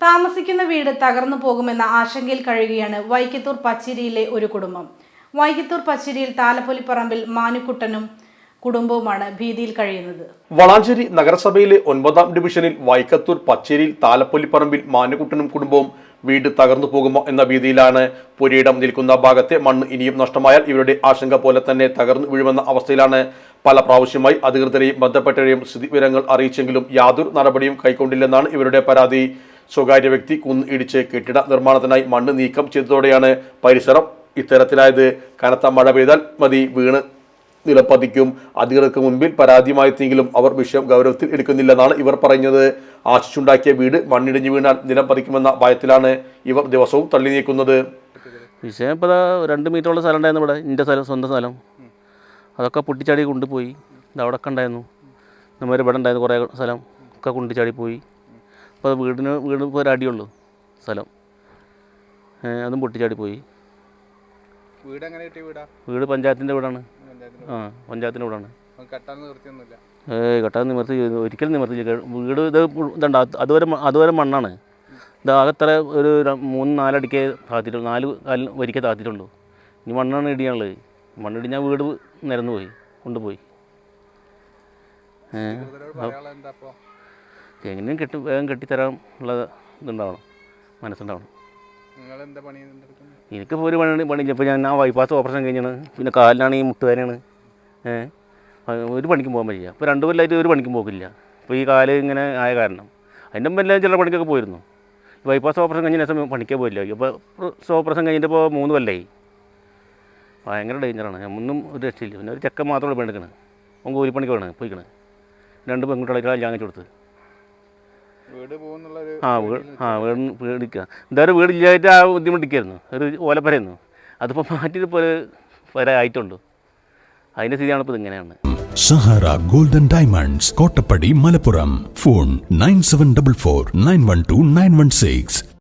താമസിക്കുന്ന വീട് തകർന്നു പോകുമെന്ന ആശങ്കയിൽ കഴിയുകയാണ് വൈക്കത്തൂർ പച്ചിരിയിലെ ഒരു കുടുംബം. വൈക്കത്തൂർ പച്ചിരിയിൽ താലപ്പൊലിപ്പറമ്പിൽ മാനുക്കുട്ടനും കുടുംബവുമാണ് ഭീതിയിൽ കഴിയുന്നത്. വളാഞ്ചേരി നഗരസഭയിലെ 9ാം ഡിവിഷനിൽ വൈക്കത്തൂർ പച്ചേരിയിൽ താലപ്പൊലിപ്പറമ്പിൽ മാനുക്കുട്ടനും കുടുംബവും വീട് തകർന്നു പോകുമോ എന്ന ഭീതിയിലാണ്. പുരയിടം നിൽക്കുന്ന ഭാഗത്തെ മണ്ണ് ഇനിയും നഷ്ടമായാൽ ഇവരുടെ ആശങ്ക പോലെ തന്നെ തകർന്നു വീഴുമെന്ന അവസ്ഥയിലാണ്. പല പ്രാവശ്യമായി അധികൃതരെയും ബന്ധപ്പെട്ടവരെയും സ്ഥിതിവിവരങ്ങൾ അറിയിച്ചെങ്കിലും യാതൊരു നടപടിയും കൈക്കൊണ്ടില്ലെന്നാണ് ഇവരുടെ പരാതി. സ്വകാര്യ വ്യക്തി കുന്ന് ഇടിച്ച് കെട്ടിട നിർമ്മാണത്തിനായി മണ്ണ് നീക്കം ചെയ്തതോടെയാണ് പരിസരം ഇത്തരത്തിലായത്. കനത്ത മഴ പെയ്താൽ മതി വീണ് നിലപ്പതിക്കും. അധികൃതർക്ക് മുൻപിൽ പരാതിയുമായെങ്കിലും അവർ വിഷയം ഗൗരവത്തിൽ എടുക്കുന്നില്ലെന്നാണ് ഇവർ പറഞ്ഞത്. ആശിച്ചുണ്ടാക്കിയ വീട് മണ്ണിടിഞ്ഞു വീണാൽ നിലം പതിക്കുമെന്ന ഭയത്തിലാണ് ഇവർ ദിവസവും തള്ളി നീക്കുന്നത്. വിഷയം ഇപ്പോൾ 2 മീറ്ററുള്ള സ്ഥലം ഉണ്ടായിരുന്നു ഇവിടെ, എൻ്റെ സ്ഥലം, സ്വന്തം സ്ഥലം. അതൊക്കെ പൊട്ടിച്ചാടി കൊണ്ടുപോയി. അവിടെ ഒക്കെ ഉണ്ടായിരുന്നു, നമ്മൾ ഇവിടെ ഉണ്ടായിരുന്നു കുറേ സ്ഥലം ഒക്കെ കൊണ്ടിച്ചാടി പോയി. അപ്പോൾ വീട് ഇപ്പോൾ ഒരടിയുള്ളൂ സ്ഥലം, അതും പൊട്ടിച്ചാടി പോയി. വീട് പഞ്ചായത്തിൻ്റെ വീടാണ്. പഞ്ചായത്തിൻ്റെ വീടാണ്. കെട്ടാൻ നിവർത്തി ഒരിക്കലും നിവർത്തിയില്ല. വീട് ഇതുണ്ട്, അതുവരെ മണ്ണാണ്. ഇത് ആകെത്ര ഒരു 3-4 അടിക്കേ താത്തിട്ടുള്ളൂ, 4 വരിക്കേ താത്തിട്ടുള്ളൂ. ഇനി മണ്ണാണ് ഇടിയാനുള്ളത്. മണ്ണിടിഞ്ഞാൽ വീട് നിരന്നു പോയി, കൊണ്ടുപോയി. എങ്ങനെയും വേഗം കെട്ടിത്തരാൻ ഉള്ള ഇതുണ്ടാവണം, മനസ്സുണ്ടാവണം. എനിക്കിപ്പോൾ ഒരു പണിയില്ല. ഇപ്പോൾ ഞാൻ ബൈപ്പാസ് ഓപ്പറേഷൻ കഴിഞ്ഞാണ്, പിന്നെ കാലിനാണ് ഈ മുട്ടുവേദനയാണ്. ഒരു പണിക്കും പോകാൻ പറ്റില്ല. ഇപ്പോൾ 2 കൊല്ലമായിട്ട് ഒരു പണിക്കും പോകില്ല. ഇപ്പോൾ ഈ കാല് ഇങ്ങനെ ആയ കാരണം. അതിൻ്റെ മുമ്പ് എല്ലാം ചില പണിക്കൊക്കെ പോയിരുന്നു. ബൈപ്പാസ് ഓപ്പറേഷൻ കഴിഞ്ഞ ശേഷം പണിക്കേ പോയില്ല. ഇപ്പോൾ ഓപ്പറേഷൻ കഴിഞ്ഞിട്ടിപ്പോൾ 3 കൊല്ലമായി. ഭയങ്കര ഡേഞ്ചറാണ്. ഒന്നും ഒരു രക്ഷയില്ല. പിന്നെ ഒരു ചെക്കൻ മാത്രമേ പെണ്ണെടുക്കണത്. അവൻ കൂലിപ്പണിക്ക് വേണം പോയിക്കണത്. 2 പെൺകുട്ടികളെ കല്യാണം കഴിച്ചു കൊടുത്ത്. വീട് പേടിക്കുക. എന്തായാലും വീടില്ലായിട്ട് ആ ബുദ്ധിമുട്ടിക്കായിരുന്നു. ഒരു ഓലപ്പരയായിരുന്നു. അതിപ്പോൾ മാറ്റിയിട്ട് ഇപ്പോൾ വരെ ആയിട്ടുള്ളൂ. അതിൻ്റെ സ്ഥിതിയാണ് ഇപ്പോൾ ഇങ്ങനെയാണ്. Sahara golden diamonds, Kottappadi, Malappuram. Phone 9744 912 916.